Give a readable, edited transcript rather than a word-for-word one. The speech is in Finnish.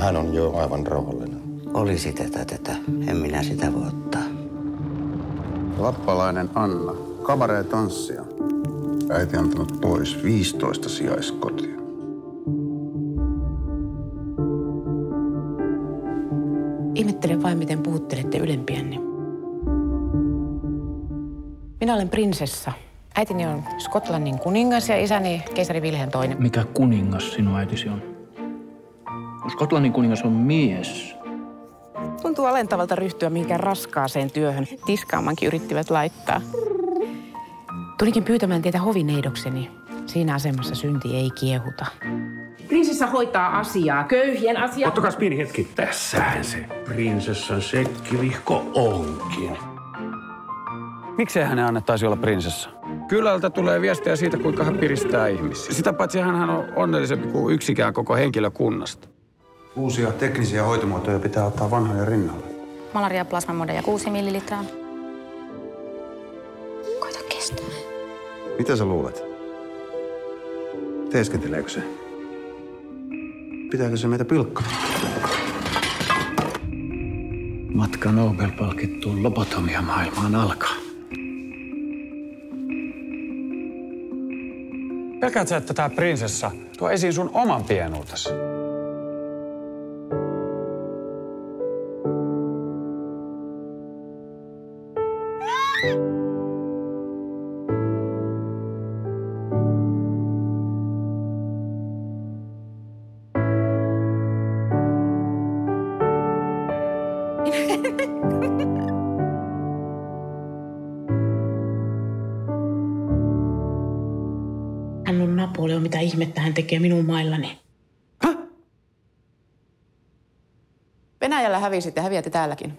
Hän on jo aivan rauhallinen. Olisi tätä. En minä sitä voi ottaa. Lappalainen Anna. Kabaree tanssia. Äiti antanut pois 15 sijaiskotia. Ihmettelen vain, miten puhuttelette ylempiänne. Minä olen prinsessa. Äitini on Skotlannin kuningas ja isäni keisari Vilhelm II. Mikä kuningas sinun äitisi on? Skotlannin kuningas on mies. Tuntuu alentavalta ryhtyä mihinkään raskaaseen työhön. Tiskaamankin yrittivät laittaa. Tulinkin pyytämään teitä hovineidokseni. Siinä asemassa synti ei kiehuta. Prinsessa hoitaa asiaa, köyhien asiaa. Ottakaa pieni hetki. Tässähän se prinsessan sekkivihko onkin. Miksei hänen annettaisi olla prinsessa? Kylältä tulee viestejä siitä, kuinka hän piristää ihmisiä. Sitä paitsi hän on onnellisempi kuin yksikään koko henkilökunnasta. Uusia teknisiä hoitomuotoja pitää ottaa vanhojen rinnalle. Malaria-plasmamodeja 6 millilitraa. Koita kestää. Mitä sä luulet? Teeskenteleekö se? Pitääkö se meitä pilkkaa? Matka Nobel-palkittuun lobotomia-maailmaan alkaa. Pelkäät sä, että tää prinsessa tuo esiin sun oman pienuutesi? Hän on Napoleon, mitä ihmettä hän tekee minun maillani. Häh? Venäjällä hävisit ja häviätte täälläkin.